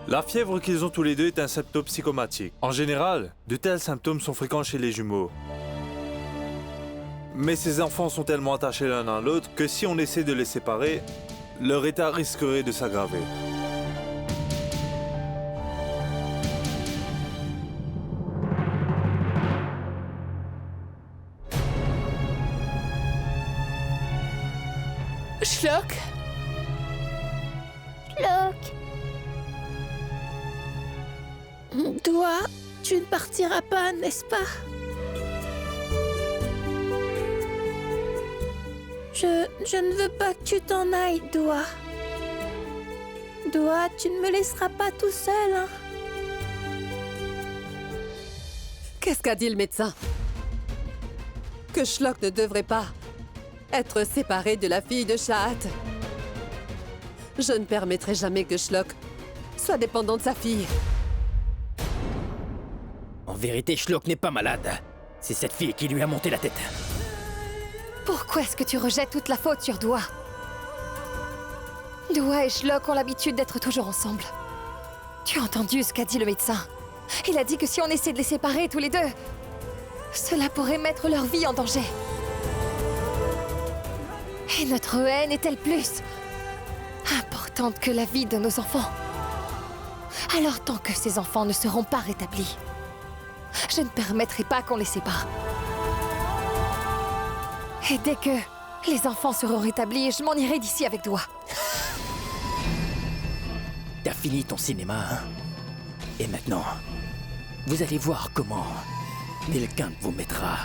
La fièvre qu'ils ont tous les deux est un symptôme psychomatique. En général, de tels symptômes sont fréquents chez les jumeaux. Mais ces enfants sont tellement attachés l'un à l'autre que si on essaie de les séparer, leur état risquerait de s'aggraver. Shlock? Shlock. Toi, tu ne partiras pas, n'est-ce pas? Je ne veux pas que tu t'en ailles, Doua. Doua, tu ne me laisseras pas tout seul, hein? Qu'est-ce qu'a dit le médecin? Que Shlock ne devrait pas être séparé de la fille de Shahat. Je ne permettrai jamais que Shlock soit dépendant de sa fille. En vérité, Shlock n'est pas malade. C'est cette fille qui lui a monté la tête. Pourquoi est-ce que tu rejettes toute la faute sur Doua? Doua et Shlock ont l'habitude d'être toujours ensemble. Tu as entendu ce qu'a dit le médecin? Il a dit que si on essaie de les séparer tous les deux, cela pourrait mettre leur vie en danger. Et notre haine est-elle plus importante que la vie de nos enfants? Alors tant que ces enfants ne seront pas rétablis, je ne permettrai pas qu'on les sépare. Et dès que les enfants seront rétablis, je m'en irai d'ici avec Doua. T'as fini ton cinéma, hein? Et maintenant, vous allez voir comment Nilkant vous mettra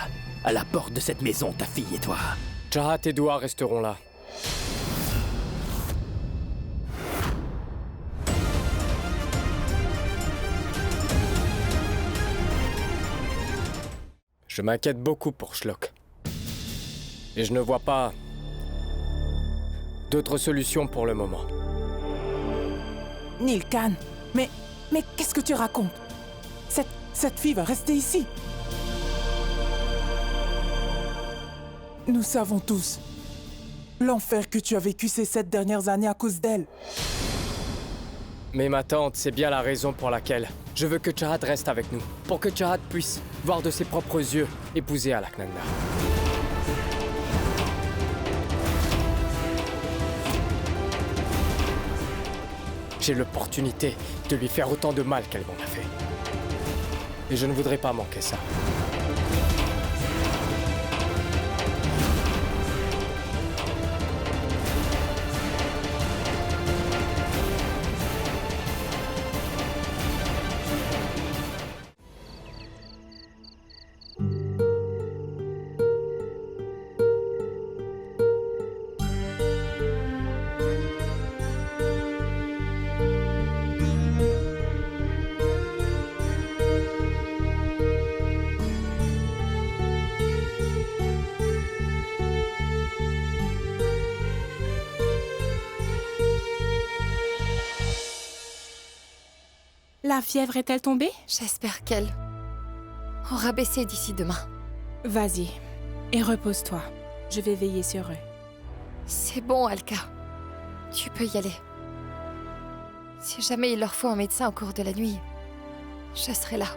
à la porte de cette maison, ta fille et toi. Shahat et Doua resteront là. Je m'inquiète beaucoup pour Shlock. Et je ne vois pas d'autre solution pour le moment. Nilkant, mais qu'est-ce que tu racontes? Cette fille va rester ici. Nous savons tous l'enfer que tu as vécu ces 7 dernières années à cause d'elle. Mais ma tante, c'est bien la raison pour laquelle je veux que Shahat reste avec nous. Pour que Shahat puisse voir de ses propres yeux épouser Alaknanda. J'ai l'opportunité de lui faire autant de mal qu'elle m'en a fait. Et je ne voudrais pas manquer ça. La fièvre est-elle tombée? J'espère qu'elle aura baissé d'ici demain. Vas-y, et repose-toi. Je vais veiller sur eux. C'est bon, Alka. Tu peux y aller. Si jamais il leur faut un médecin au cours de la nuit, je serai là.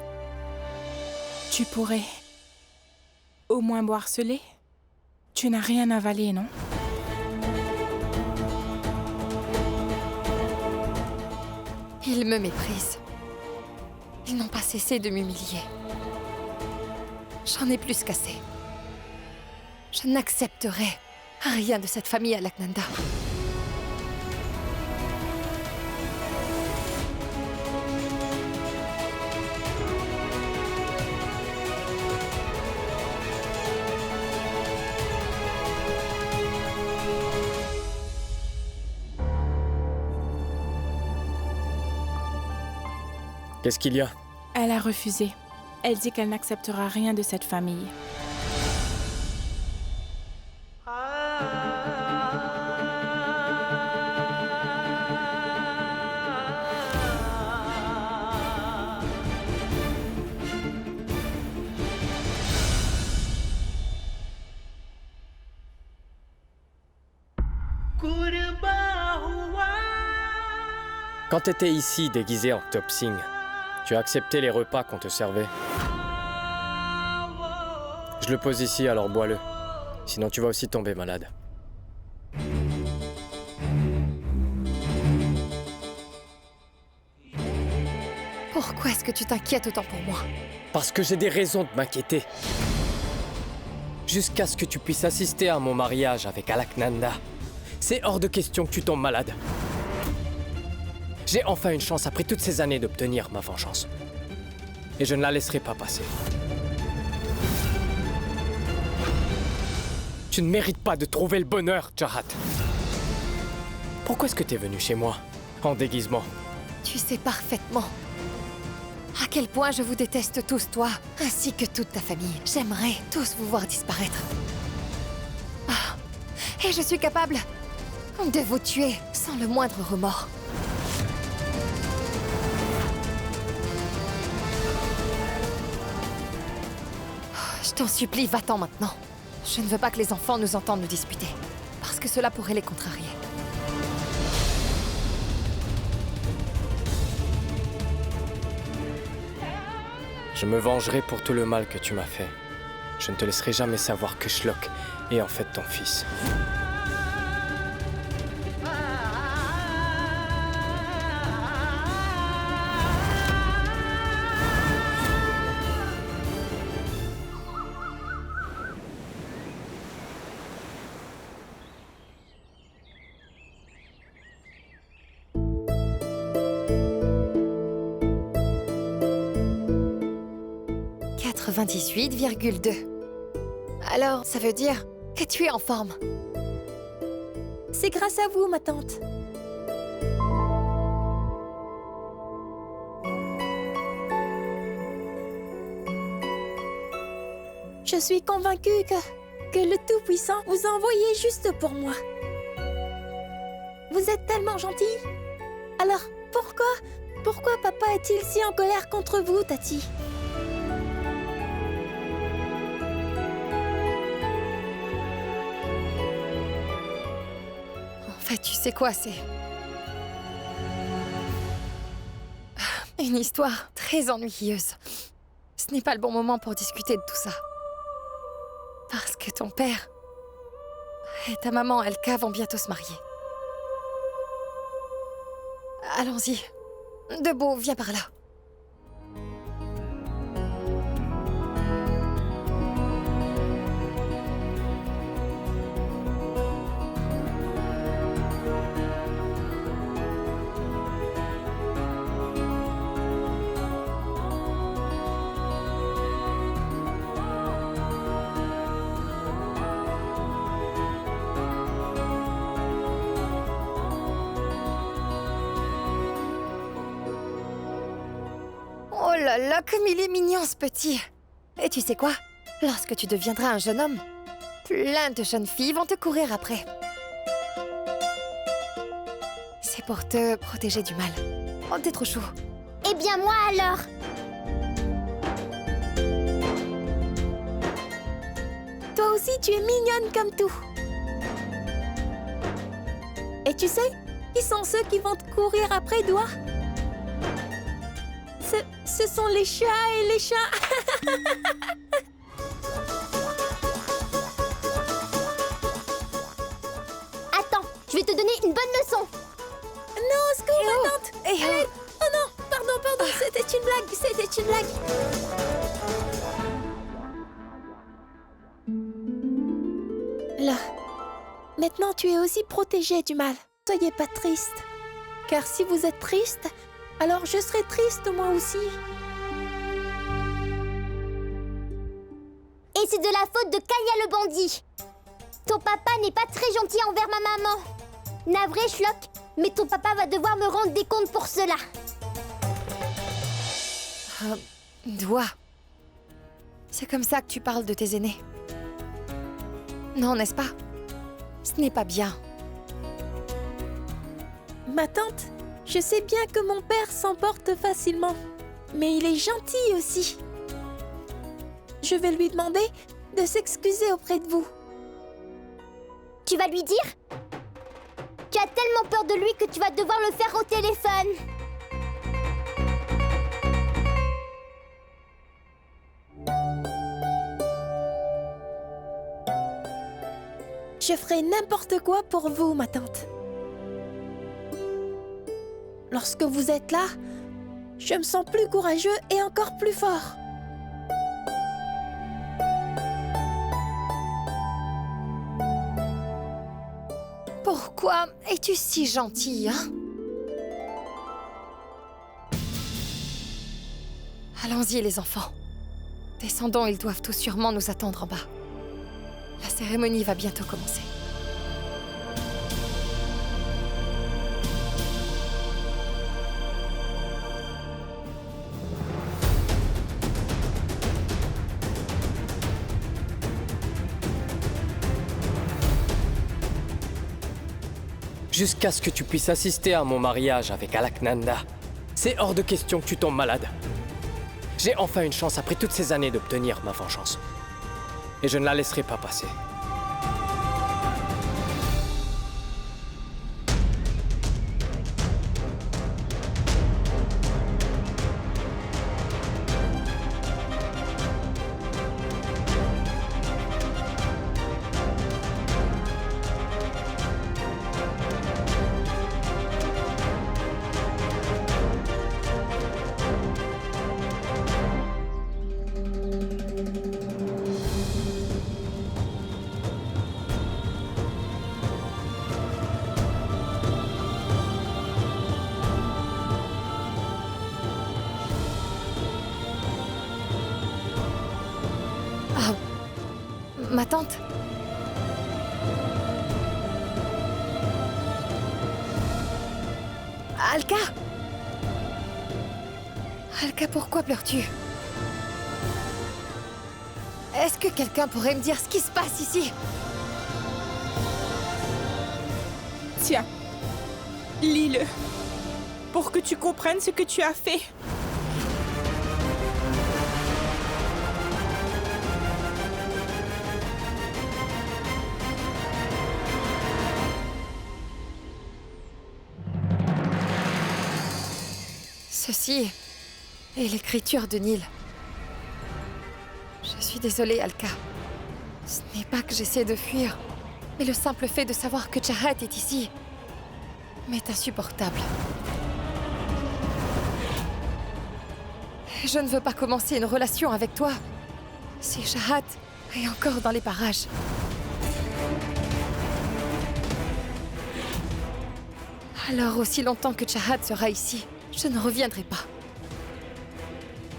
Tu pourrais au moins boire ce lait? Tu n'as rien avalé, non? Ils me méprisent. Ils n'ont pas cessé de m'humilier. J'en ai plus qu'assez. Je n'accepterai rien de cette famille Alaknanda. Qu'est-ce qu'il y a? Elle a refusé. Elle dit qu'elle n'acceptera rien de cette famille. Quand t'étais ici, déguisé en Topsing, tu as accepté les repas qu'on te servait. Je le pose ici, alors bois-le. Sinon tu vas aussi tomber malade. Pourquoi est-ce que tu t'inquiètes autant pour moi? Parce que j'ai des raisons de m'inquiéter. Jusqu'à ce que tu puisses assister à mon mariage avec Alaknanda. C'est hors de question que tu tombes malade. J'ai enfin une chance après toutes ces années d'obtenir ma vengeance. Et je ne la laisserai pas passer. Tu ne mérites pas de trouver le bonheur, Chahat. Pourquoi est-ce que t'es venu chez moi, en déguisement? Tu sais parfaitement à quel point je vous déteste tous, toi, ainsi que toute ta famille. J'aimerais tous vous voir disparaître. Ah, et je suis capable de vous tuer sans le moindre remords. Je t'en supplie, va-t'en maintenant. Je ne veux pas que les enfants nous entendent nous disputer, parce que cela pourrait les contrarier. Je me vengerai pour tout le mal que tu m'as fait. Je ne te laisserai jamais savoir que Shlok est en fait ton fils. ,2. Alors, ça veut dire que tu es en forme. C'est grâce à vous, ma tante. Je suis convaincue que le Tout-Puissant vous a envoyé juste pour moi. Vous êtes tellement gentil. Alors, pourquoi papa est-il si en colère contre vous, Tati? Tu sais quoi, c'est une histoire très ennuyeuse. Ce n'est pas le bon moment pour discuter de tout ça. Parce que ton père et ta maman, Elka, vont bientôt se marier. Allons-y. Debout, viens par là. Oh là là, comme il est mignon, ce petit. Et tu sais quoi? Lorsque tu deviendras un jeune homme, plein de jeunes filles vont te courir après. C'est pour te protéger du mal. Oh, t'es trop chou. Eh bien, moi alors? Toi aussi, tu es mignonne comme tout. Et tu sais, qui sont ceux qui vont te courir après, Doua? Ce sont les chats et les chats. Attends, je vais te donner une bonne leçon. Non, secours, ma tante. Oh non, pardon, c'était une blague, Là, maintenant tu es aussi protégée du mal. Soyez pas triste. Car si vous êtes triste, alors je serai triste moi aussi. Et c'est de la faute de Kalia le bandit. Ton papa n'est pas très gentil envers ma maman. Navré, Shlok, mais ton papa va devoir me rendre des comptes pour cela. Doua. C'est comme ça que tu parles de tes aînés. Non, n'est-ce pas? Ce n'est pas bien. Ma tante, je sais bien que mon père s'emporte facilement, mais il est gentil aussi. Je vais lui demander de s'excuser auprès de vous. Tu vas lui dire? Tu as tellement peur de lui que tu vas devoir le faire au téléphone. Je ferai n'importe quoi pour vous, ma tante. Lorsque vous êtes là, je me sens plus courageux et encore plus fort. Pourquoi es-tu si gentille, hein? Allons-y, les enfants. Descendons, ils doivent tout sûrement nous attendre en bas. La cérémonie va bientôt commencer. Jusqu'à ce que tu puisses assister à mon mariage avec Alaknanda, c'est hors de question que tu tombes malade. J'ai enfin une chance après toutes ces années d'obtenir ma vengeance. Et je ne la laisserai pas passer. Ma tante? Alka? Alka, pourquoi pleures-tu? Est-ce que quelqu'un pourrait me dire ce qui se passe ici? Tiens, lis-le. Pour que tu comprennes ce que tu as fait. Ceci est l'écriture de Neil. Je suis désolée, Alka. Ce n'est pas que j'essaie de fuir, mais le simple fait de savoir que Chahat est ici m'est insupportable. Je ne veux pas commencer une relation avec toi si Chahat est encore dans les parages. Alors, aussi longtemps que Chahat sera ici, je ne reviendrai pas.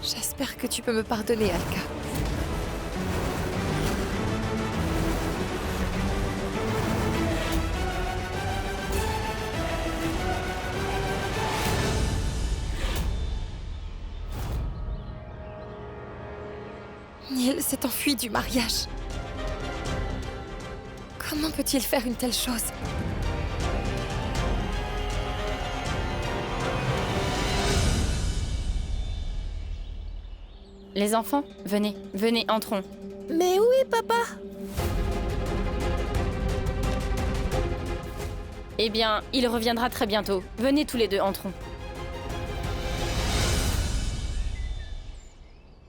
J'espère que tu peux me pardonner, Alka. Neil s'est enfui du mariage. Comment peut-il faire une telle chose? Les enfants, venez, venez, entrons. Mais où est papa? Eh bien, il reviendra très bientôt. Venez tous les deux, entrons.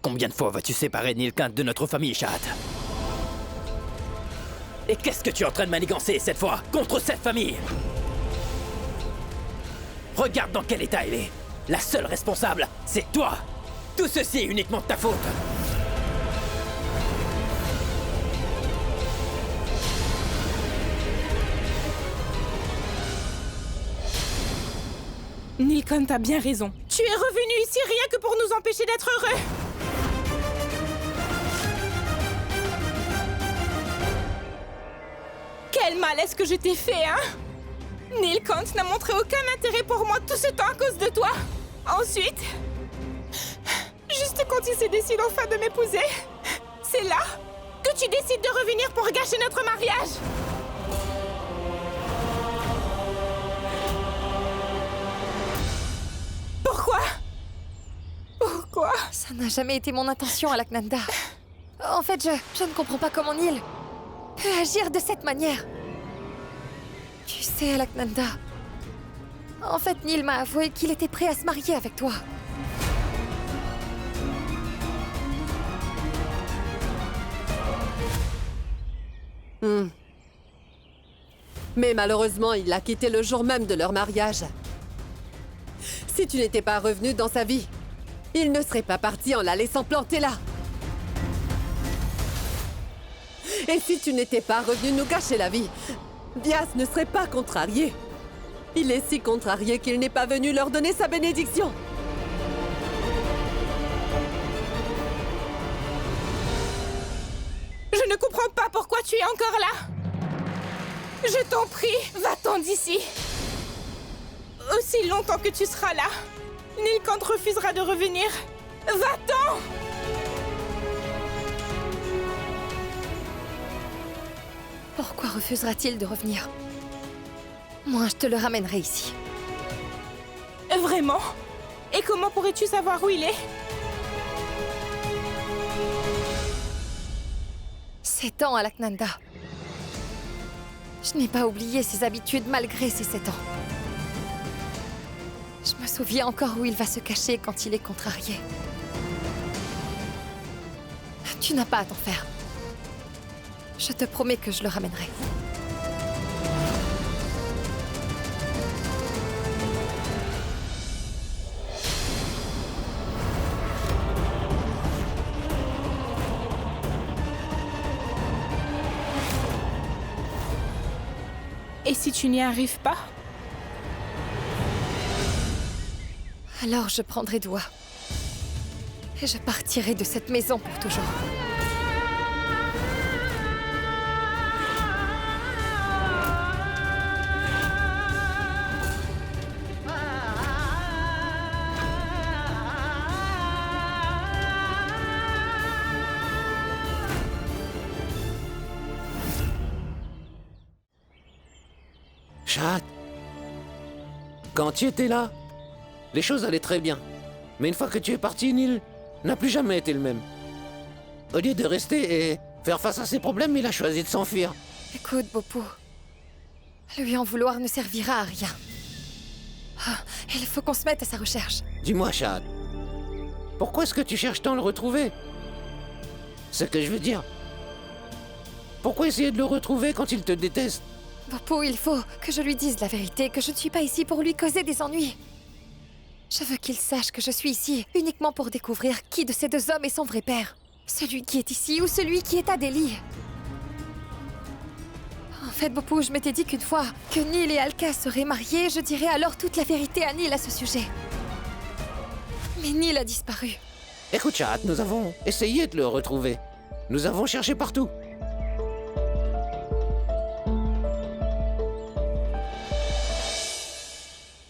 Combien de fois vas-tu séparer Nilkant de notre famille, Chahat? Et qu'est-ce que tu es en train de manigancer cette fois contre cette famille? Regarde dans quel état elle est. La seule responsable, c'est toi. Tout ceci est uniquement de ta faute. Nilkant a bien raison. Tu es revenu ici rien que pour nous empêcher d'être heureux. Quel mal est-ce que je t'ai fait, hein? Nilkant n'a montré aucun intérêt pour moi tout ce temps à cause de toi. Ensuite, juste quand il se décide enfin de m'épouser, c'est là que tu décides de revenir pour gâcher notre mariage. Pourquoi? Pourquoi? Ça n'a jamais été mon intention, Alaknanda. En fait, je ne comprends pas comment Neil peut agir de cette manière. Tu sais, Alaknanda, en fait, Neil m'a avoué qu'il était prêt à se marier avec toi. Mais malheureusement, il l'a quitté le jour même de leur mariage. Si tu n'étais pas revenu dans sa vie, il ne serait pas parti en la laissant planter là. Et si tu n'étais pas revenu nous gâcher la vie, Bias ne serait pas contrarié. Il est si contrarié qu'il n'est pas venu leur donner sa bénédiction. Je ne comprends pas pourquoi tu es encore là. Je t'en prie, va-t'en d'ici. Aussi longtemps que tu seras là, Nilkant refusera de revenir. Va-t'en! Pourquoi refusera-t-il de revenir? Moi, je te le ramènerai ici. Vraiment? Et comment pourrais-tu savoir où il est? 7 ans, Alaknanda. Je n'ai pas oublié ses habitudes malgré ces 7 ans. Je me souviens encore où il va se cacher quand il est contrarié. Tu n'as pas à t'en faire. Je te promets que je le ramènerai. Et si tu n'y arrives pas? Alors je prendrai Doua. Et je partirai de cette maison pour toujours. Chat, quand tu étais là, les choses allaient très bien. Mais une fois que tu es parti, Neil n'a plus jamais été le même. Au lieu de rester et faire face à ses problèmes, il a choisi de s'enfuir. Écoute, Bopu. Lui en vouloir ne servira à rien. Ah, il faut qu'on se mette à sa recherche. Dis-moi, Chat, pourquoi est-ce que tu cherches tant à le retrouver? Ce que je veux dire. Pourquoi essayer de le retrouver quand il te déteste? Bopu, il faut que je lui dise la vérité, que je ne suis pas ici pour lui causer des ennuis. Je veux qu'il sache que je suis ici uniquement pour découvrir qui de ces deux hommes est son vrai père. Celui qui est ici ou celui qui est à Delhi. En fait, Bopu, je m'étais dit qu'une fois que Neil et Alka seraient mariés, je dirais alors toute la vérité à Neil à ce sujet. Mais Neil a disparu. Écoute, Chat, nous avons essayé de le retrouver. Nous avons cherché partout.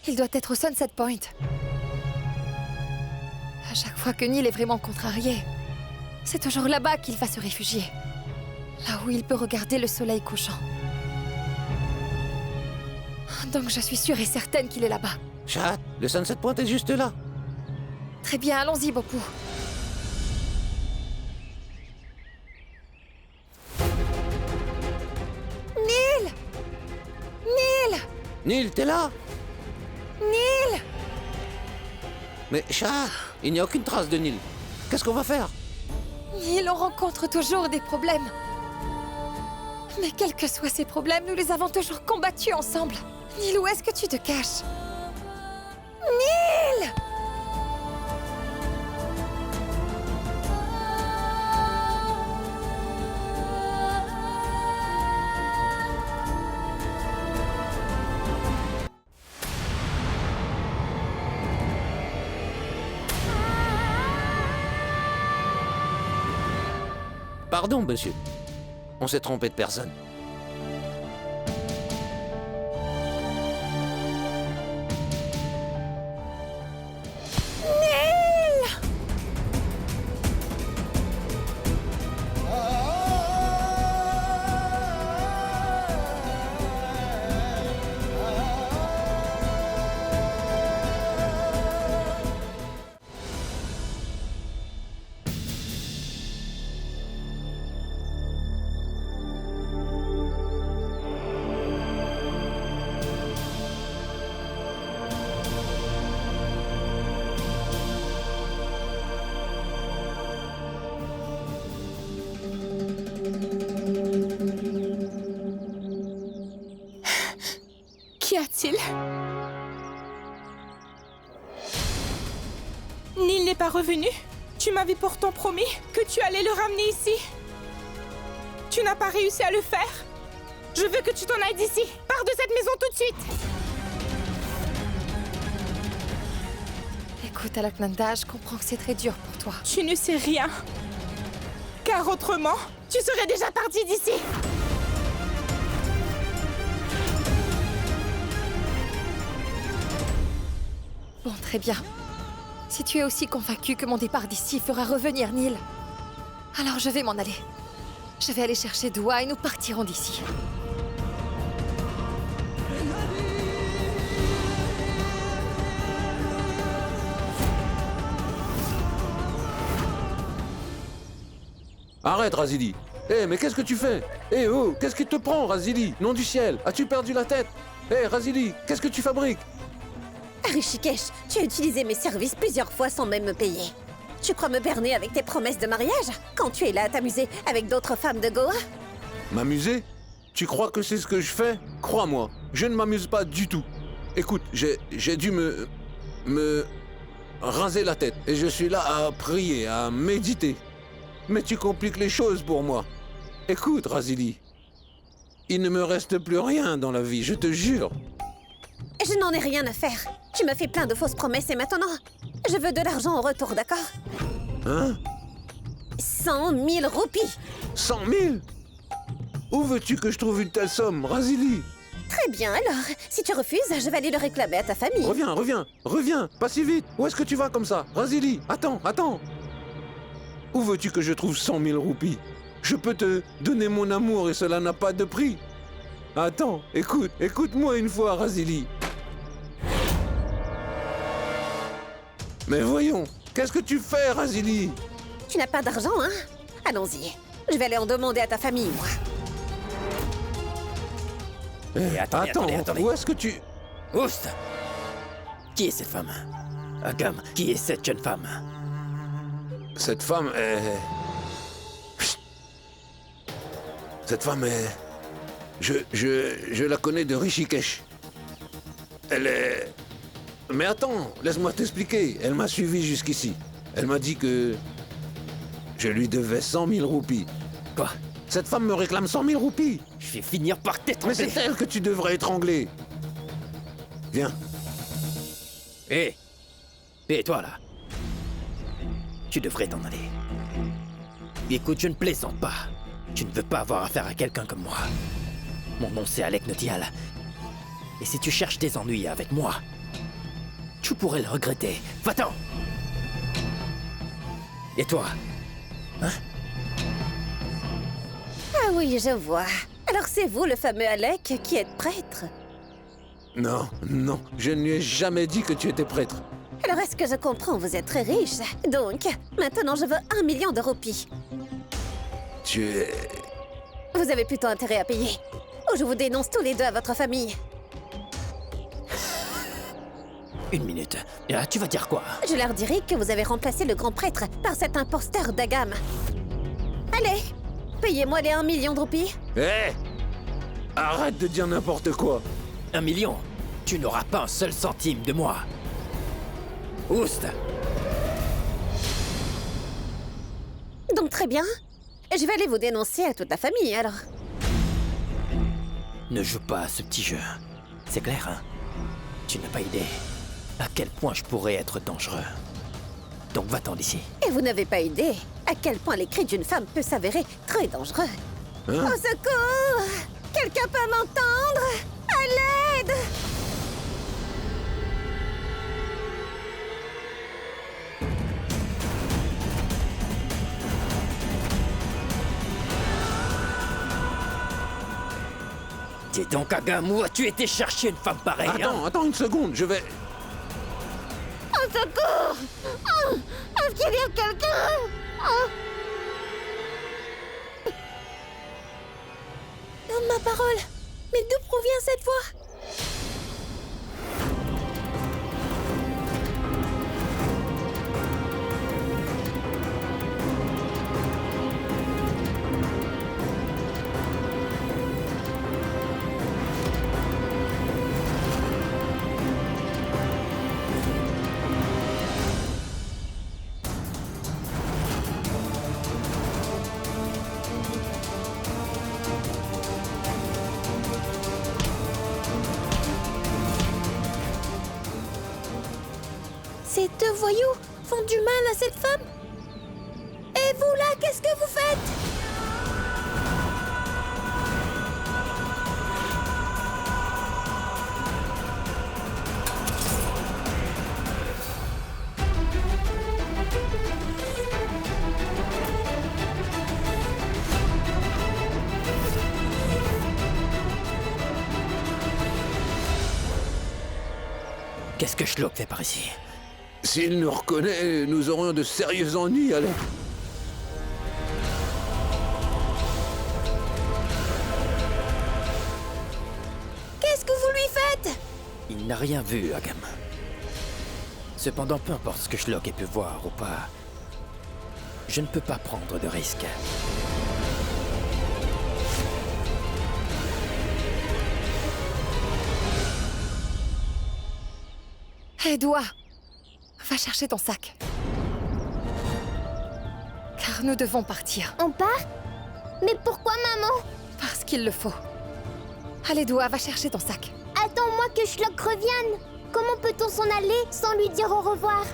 Il doit être au Sunset Point. À chaque fois que Neil est vraiment contrarié, c'est toujours là-bas qu'il va se réfugier. Là où il peut regarder le soleil couchant. Donc je suis sûre et certaine qu'il est là-bas. Chat, le Sunset Point est juste là. Très bien, allons-y, Bopu. Neil! Neil! Neil, t'es là? Neil! Mais Chat, il n'y a aucune trace de Neil. Qu'est-ce qu'on va faire? Neil, on rencontre toujours des problèmes. Mais quels que soient ces problèmes, nous les avons toujours combattus ensemble. Neil, où est-ce que tu te caches? Neil! Pardon, monsieur. On s'est trompé de personne. Qu'y a-t-il? Neil n'est pas revenu? Tu m'avais pourtant promis que tu allais le ramener ici. Tu n'as pas réussi à le faire. Je veux que tu t'en ailles d'ici. Pars de cette maison tout de suite. Écoute, Alaknanda, je comprends que c'est très dur pour toi. Tu ne sais rien. Car autrement, tu serais déjà parti d'ici. Bon, très bien. Si tu es aussi convaincu que mon départ d'ici fera revenir Neil, alors je vais m'en aller. Je vais aller chercher Dua et nous partirons d'ici. Arrête, Razili. Mais qu'est-ce que tu fais? Oh, qu'est-ce qui te prend, Razili? Nom du ciel, as-tu perdu la tête? Razili, qu'est-ce que tu fabriques? Rishikesh, tu as utilisé mes services plusieurs fois sans même me payer. Tu crois me berner avec tes promesses de mariage quand tu es là à t'amuser avec d'autres femmes de Goa? M'amuser? Tu crois que c'est ce que je fais? Crois-moi, je ne m'amuse pas du tout. Écoute, j'ai dû me raser la tête et je suis là à prier, à méditer. Mais tu compliques les choses pour moi. Écoute, Razili, il ne me reste plus rien dans la vie, je te jure. Je n'en ai rien à faire. Tu m'as fait plein de fausses promesses et maintenant, je veux de l'argent en retour, d'accord? Hein? 100 000 roupies. 100 000? Où veux-tu que je trouve une telle somme, Razili? Très bien, alors, si tu refuses, je vais aller le réclamer à ta famille. Reviens, pas si vite. Où est-ce que tu vas comme ça? Razili, attends. Où veux-tu que je trouve 100 000 roupies? Je peux te donner mon amour et cela n'a pas de prix. Attends, écoute-moi une fois, Razili. Mais voyons, qu'est-ce que tu fais, Razili? Tu n'as pas d'argent, hein? Allons-y. Je vais aller en demander à ta famille, moi. Attendez. Où est-ce que tu... Oust! Qui est cette femme? Agam, qui est cette jeune femme? Cette femme est... Cette femme est... Je la connais de Rishikesh. Elle est... Mais attends, laisse-moi t'expliquer. Elle m'a suivi jusqu'ici. Elle m'a dit que... je lui devais 100 000 roupies. Quoi? Cette femme me réclame 100 000 roupies. Je vais finir par t'étrangler. Mais c'est elle que tu devrais étrangler. Viens. Et toi là. Tu devrais t'en aller. Écoute, je ne plaisante pas. Tu ne veux pas avoir affaire à quelqu'un comme moi. Mon nom c'est Alec Notial. Et si tu cherches des ennuis avec moi, tu pourrais le regretter. Va-t'en! Et toi? Hein? Ah oui, je vois. Alors c'est vous, le fameux Alec, qui êtes prêtre? Non, je ne lui ai jamais dit que tu étais prêtre. Alors est-ce que je comprends, vous êtes très riche. Donc, maintenant je veux 1 million de roupies. Tu es... Vous avez plutôt intérêt à payer. Ou je vous dénonce tous les deux à votre famille. Une minute. Tu vas dire quoi? Je leur dirai que vous avez remplacé le grand prêtre par cet imposteur d'Agam. Allez, payez-moi les 1 million de roupies. Arrête de dire n'importe quoi. 1 million? Tu n'auras pas un seul centime de moi. Oust! Donc très bien. Je vais aller vous dénoncer à toute la famille, alors. Ne joue pas à ce petit jeu. C'est clair, hein? Tu n'as pas idée à quel point je pourrais être dangereux. Donc va-t'en d'ici. Et vous n'avez pas idée à quel point les cris d'une femme peut s'avérer très dangereux. Au secours! Quelqu'un peut m'entendre? À l'aide! Dis donc, Agam, où as-tu été chercher une femme pareille? Attends une seconde, je vais... Au secours! Est-ce qu'il y a quelqu'un? Oh, ma parole! Mais d'où provient cette voix? Ces deux voyous font du mal à cette femme. Et vous là, qu'est-ce que vous faites? Qu'est-ce que Schlock fait par ici? S'il nous reconnaît, nous aurons de sérieux ennuis alors. Qu'est-ce que vous lui faites? Il n'a rien vu, Agam. Cependant, peu importe ce que Schlock ait pu voir ou pas, je ne peux pas prendre de risques. Edouard, va chercher ton sac. Car nous devons partir. On part? Mais pourquoi, maman? Parce qu'il le faut. Allez, Edouard, va chercher ton sac. Attends-moi que Schlock revienne. Comment peut-on s'en aller sans lui dire au revoir?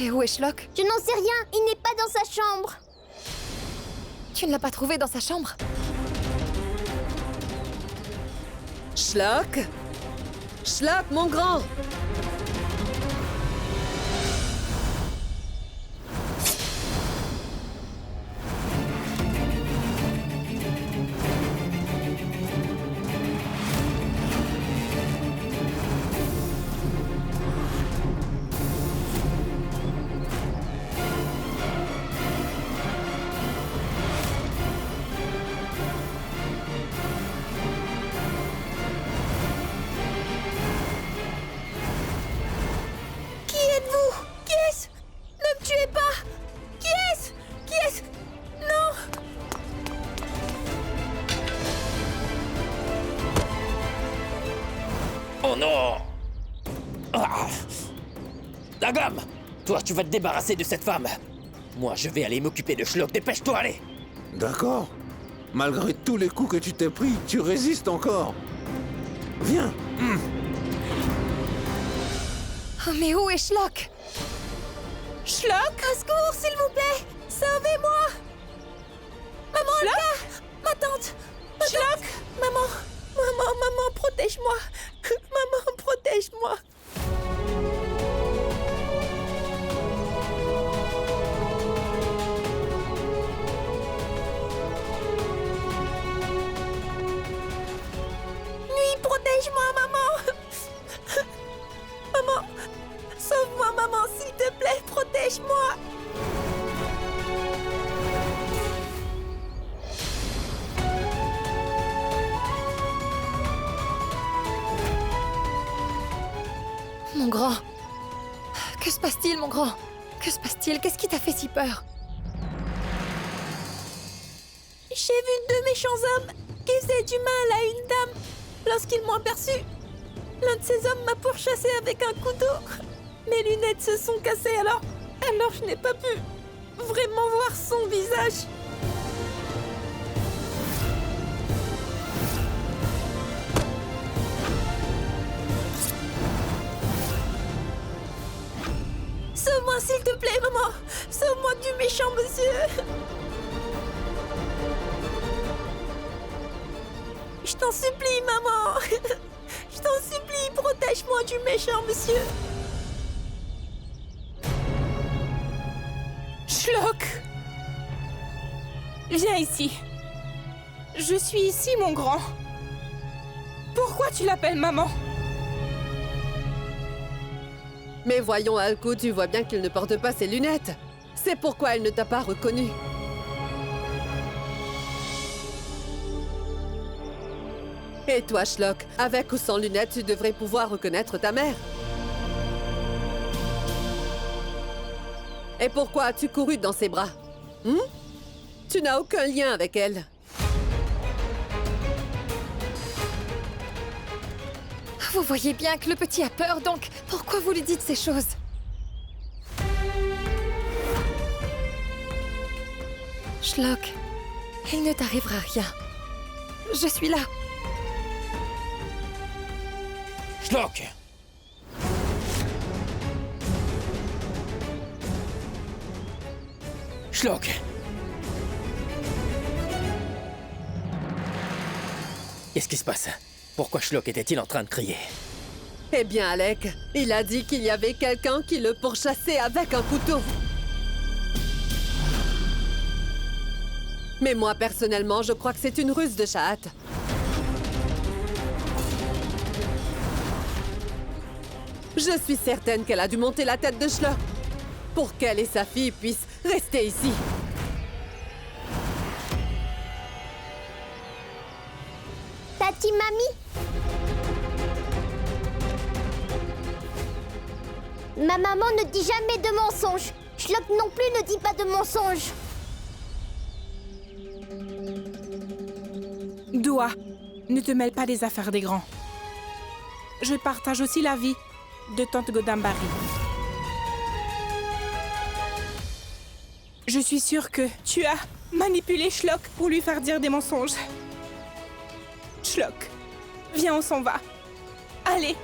Et où est Schlock? Je n'en sais rien, il n'est pas dans sa chambre. Tu ne l'as pas trouvé dans sa chambre? Schlock? Schlock, mon grand! Oh non! Ah! Agam! Toi, tu vas te débarrasser de cette femme. Moi, je vais aller m'occuper de Schlock. Dépêche-toi, allez! D'accord. Malgré tous les coups que tu t'es pris, tu résistes encore. Viens. Oh, mais où est Schlock? Schlock, au secours, s'il vous plaît! Sauvez-moi! Maman, Olga! Ma tante! Schlock! Maman! Maman, protège-moi! Maman, protège-moi! Nuit, protège-moi, maman! Maman! Sauve-moi, maman, s'il te plaît, protège-moi! Mon grand, que se passe-t-il, mon grand? Que se passe-t-il? Qu'est-ce qui t'a fait si peur? J'ai vu deux méchants hommes qui faisaient du mal à une dame. Lorsqu'ils m'ont aperçu, l'un de ces hommes m'a pourchassé avec un couteau. Mes lunettes se sont cassées alors je n'ai pas pu vraiment voir son visage. Sauve-moi s'il te plaît, maman. Sauve-moi du méchant monsieur. Je t'en supplie, maman. Je t'en supplie, protège-moi du méchant monsieur. Schlock! Viens ici. Je suis ici, mon grand. Pourquoi tu l'appelles maman? Mais voyons, Alko, tu vois bien qu'il ne porte pas ses lunettes. C'est pourquoi elle ne t'a pas reconnu. Et toi, Schlock, avec ou sans lunettes, tu devrais pouvoir reconnaître ta mère. Et pourquoi as-tu couru dans ses bras? Tu n'as aucun lien avec elle. Vous voyez bien que le petit a peur, donc pourquoi vous lui dites ces choses? Schlock, il ne t'arrivera rien. Je suis là. Schlock! Schlock! Qu'est-ce qui se passe? Pourquoi Schlock était-il en train de crier? Eh bien, Alec, il a dit qu'il y avait quelqu'un qui le pourchassait avec un couteau. Mais moi, personnellement, je crois que c'est une ruse de Shahat. Je suis certaine qu'elle a dû monter la tête de Schlock pour qu'elle et sa fille puissent rester ici. Tati Mamie? Ma maman ne dit jamais de mensonges. Schlock non plus ne dit pas de mensonges. Doua, ne te mêle pas des affaires des grands. Je partage aussi la vie de tante Godambari. Je suis sûre que tu as manipulé Schlock pour lui faire dire des mensonges. Schlock, viens, on s'en va. Allez.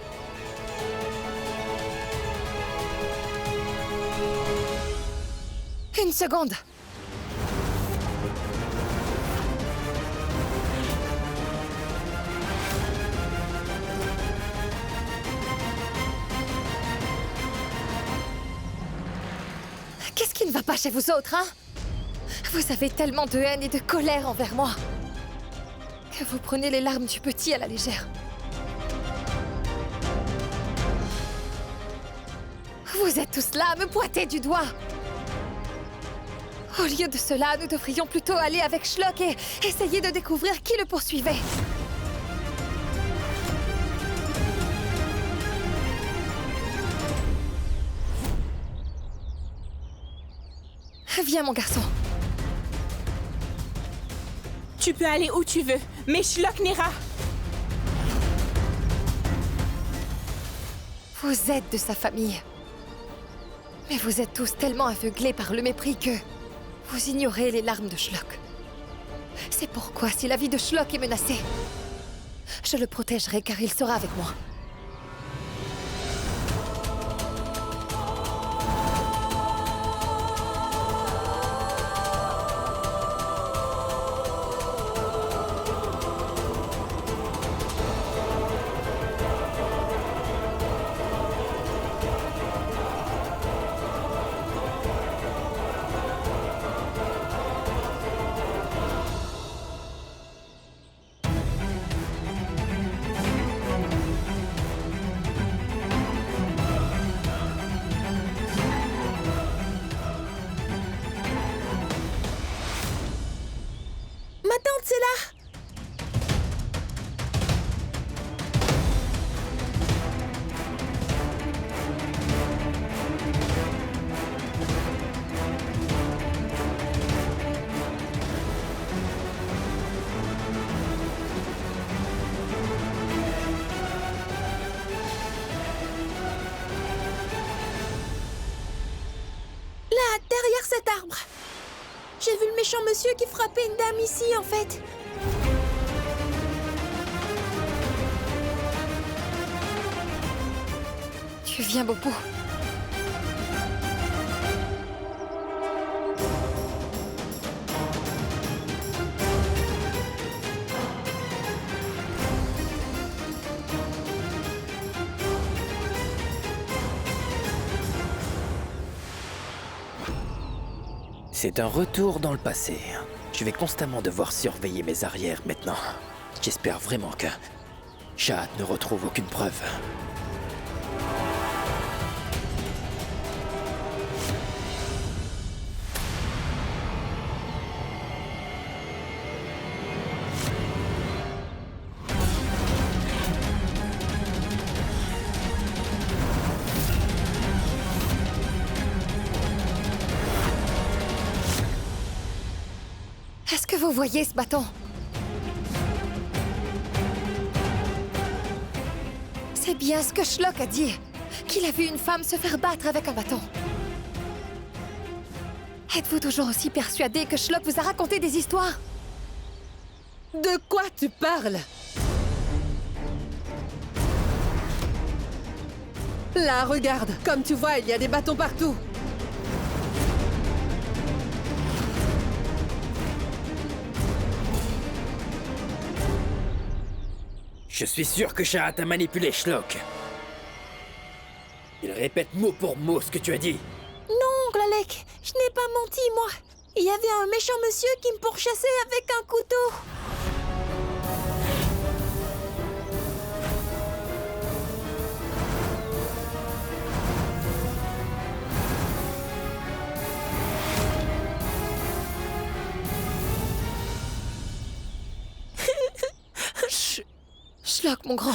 Une seconde. Qu'est-ce qui ne va pas chez vous autres, hein? Vous avez tellement de haine et de colère envers moi que vous prenez les larmes du petit à la légère. Vous êtes tous là à me pointer du doigt. Au lieu de cela, nous devrions plutôt aller avec Schlock et essayer de découvrir qui le poursuivait. Viens, mon garçon. Tu peux aller où tu veux, mais Schlock n'ira. Vous êtes de sa famille. Mais vous êtes tous tellement aveuglés par le mépris que vous ignorez les larmes de Schlock. C'est pourquoi, si la vie de Schlock est menacée, je le protégerai car il sera avec moi. Ma tante, c'est là! Là, derrière cet arbre. J'ai vu le méchant monsieur qui frappait une dame ici, en fait. Tu viens, Bopo. C'est un retour dans le passé. Je vais constamment devoir surveiller mes arrières maintenant. J'espère vraiment que Shahat ne retrouve aucune preuve. Est-ce que vous voyez ce bâton? C'est bien ce que Schlock a dit, qu'il a vu une femme se faire battre avec un bâton. Êtes-vous toujours aussi persuadé que Schlock vous a raconté des histoires? De quoi tu parles? Là, regarde. Comme tu vois, il y a des bâtons partout. Je suis sûr que Shahat a manipulé Shlock. Il répète mot pour mot ce que tu as dit. Non, oncle Alec, je n'ai pas menti, moi. Il y avait un méchant monsieur qui me pourchassait avec un couteau. Shlock, mon grand.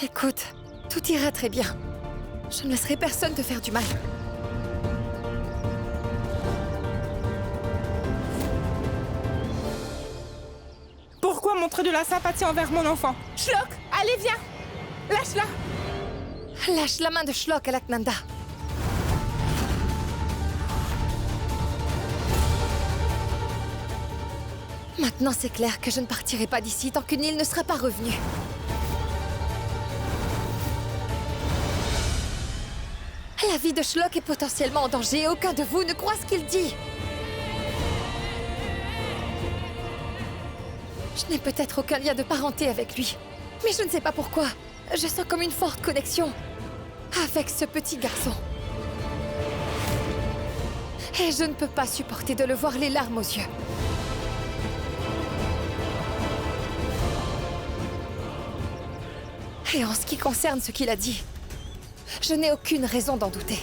Écoute, tout ira très bien. Je ne laisserai personne te faire du mal. Pourquoi montrer de la sympathie envers mon enfant? Shlock, allez, viens. Lâche-la. Lâche la main de Shlock, Alaknanda. Maintenant, c'est clair que je ne partirai pas d'ici tant que Neil ne sera pas revenu. La vie de Shlock est potentiellement en danger et aucun de vous ne croit ce qu'il dit. Je n'ai peut-être aucun lien de parenté avec lui, mais je ne sais pas pourquoi. Je sens comme une forte connexion avec ce petit garçon. Et je ne peux pas supporter de le voir les larmes aux yeux. Et en ce qui concerne ce qu'il a dit, je n'ai aucune raison d'en douter.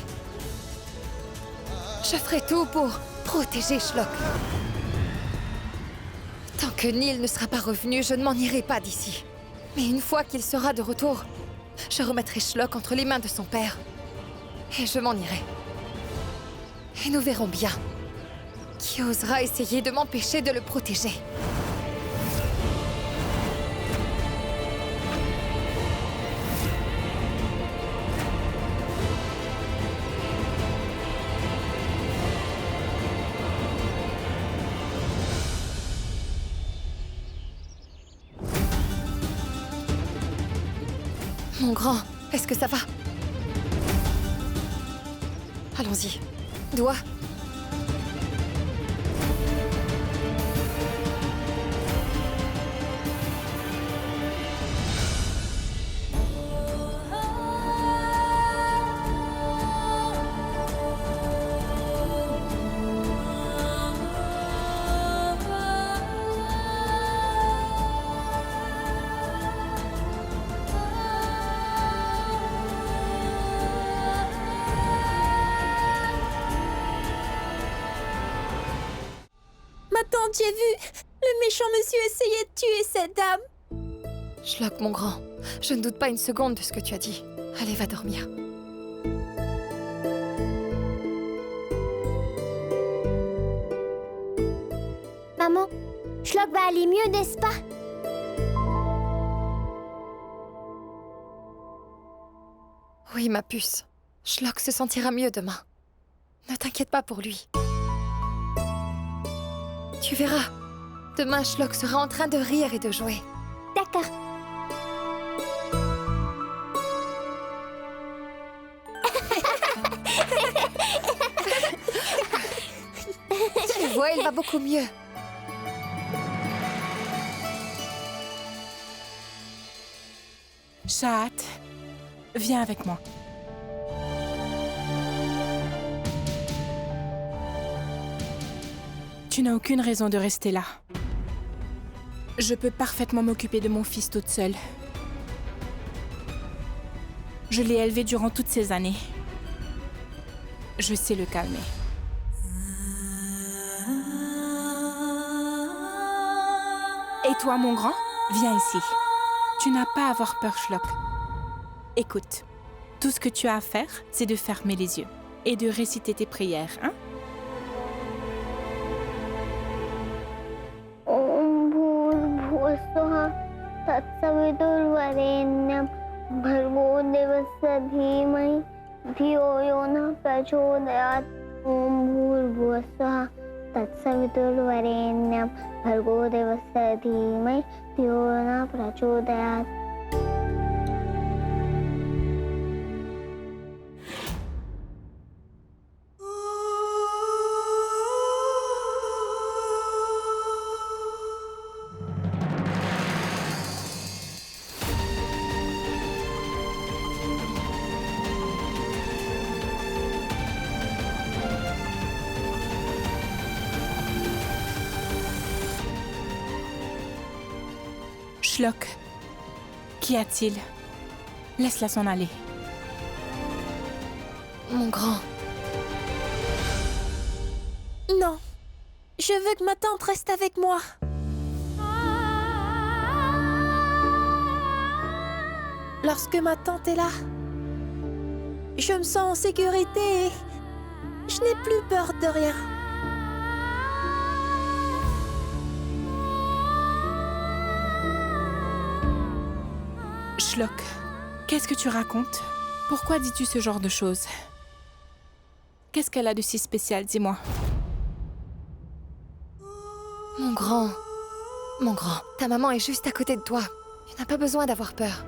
Je ferai tout pour protéger Shlock. Tant que Neil ne sera pas revenu, je ne m'en irai pas d'ici. Mais une fois qu'il sera de retour, je remettrai Shlock entre les mains de son père. Et je m'en irai. Et nous verrons bien qui osera essayer de m'empêcher de le protéger. Mon grand, est-ce que ça va? Allons-y. Doigt. J'ai vu le méchant monsieur essayer de tuer cette dame. Shlock, mon grand, je ne doute pas une seconde de ce que tu as dit. Allez, va dormir. Maman, Shlock va aller mieux, n'est-ce pas? Oui, ma puce. Shlock se sentira mieux demain. Ne t'inquiète pas pour lui. Tu verras. Demain, Shlock sera en train de rire et de jouer. D'accord. Tu vois, il va beaucoup mieux. Shahat, viens avec moi. Tu n'as aucune raison de rester là. Je peux parfaitement m'occuper de mon fils toute seule. Je l'ai élevé durant toutes ces années. Je sais le calmer. Et toi, mon grand, viens ici. Tu n'as pas à avoir peur, Shlock. Écoute, tout ce que tu as à faire, c'est de fermer les yeux et de réciter tes prières, hein? धियो यो न प्रचोदयात् ॐ भूर्भुवस्सुः तत्सवितुर्वरेण्यं भर्गो देवस्य धीमहि धियो यो न प्रचोदयात्. Shlock, qu'y a-t-il? Laisse-la s'en aller. Mon grand, Non. Je veux que ma tante reste avec moi. Lorsque ma tante est là, je me sens en sécurité et je n'ai plus peur de rien. Shlock, qu'est-ce que tu racontes? Pourquoi dis-tu ce genre de choses? Qu'est-ce qu'elle a de si spécial, dis-moi? mon grand, ta maman est juste à côté de toi. Tu n'as pas besoin d'avoir peur.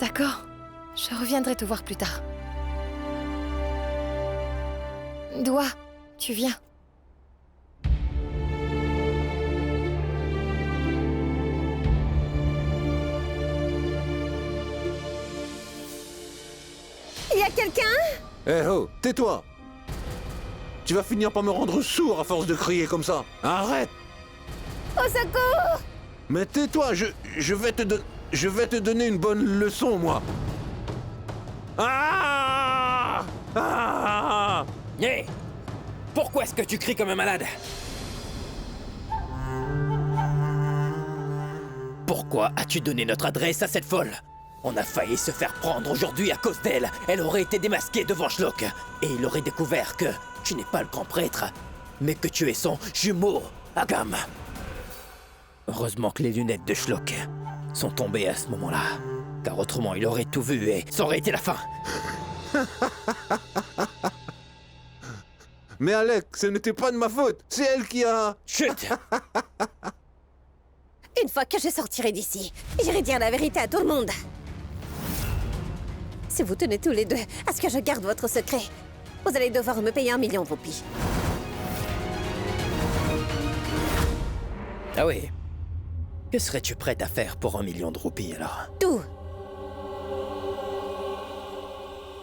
D'accord? Je reviendrai te voir plus tard. Doua, tu viens. Y a quelqu'un? Eh oh, tais-toi! Tu vas finir par me rendre sourd à force de crier comme ça. Arrête! Au secours! Mais tais-toi, je vais te donner une bonne leçon, moi. Ah! Ah! Hé! Pourquoi est-ce que tu cries comme un malade? Pourquoi as-tu donné notre adresse à cette folle? On a failli se faire prendre aujourd'hui à cause d'elle. Elle aurait été démasquée devant Shlock. Et il aurait découvert que tu n'es pas le grand prêtre, mais que tu es son jumeau, Agam. Heureusement que les lunettes de Shlock sont tombées à ce moment-là. Car autrement, il aurait tout vu et ça aurait été la fin. Mais Alec, ce n'était pas de ma faute. C'est elle qui a... Chut! Une fois que je sortirai d'ici, j'irai dire la vérité à tout le monde. Si vous tenez tous les deux à ce que je garde votre secret, vous allez devoir me payer 1 million de roupies. Ah oui. Que serais-tu prête à faire pour 1 million de roupies alors? Tout.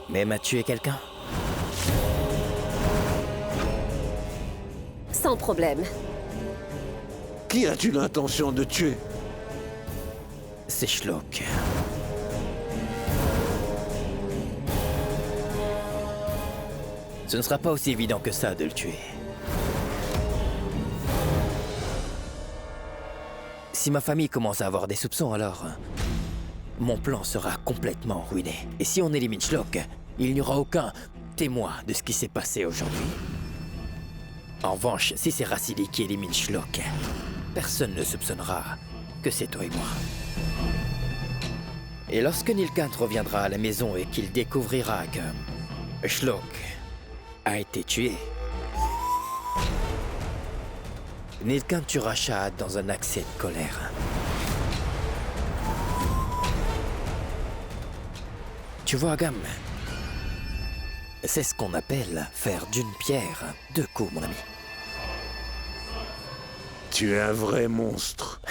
Même à tuer quelqu'un? Sans problème. Qui as-tu l'intention de tuer? C'est Shlock. Ce ne sera pas aussi évident que ça de le tuer. Si ma famille commence à avoir des soupçons, alors mon plan sera complètement ruiné. Et si on élimine Shlock, il n'y aura aucun témoin de ce qui s'est passé aujourd'hui. En revanche, si c'est Rasili qui élimine Shlock, personne ne soupçonnera que c'est toi et moi. Et lorsque Nilkant reviendra à la maison et qu'il découvrira que Shlock a été tué, Nilkant tuera Shahad dans un accès de colère. Tu vois, Agam, c'est ce qu'on appelle faire d'une pierre deux coups, mon ami. Tu es un vrai monstre.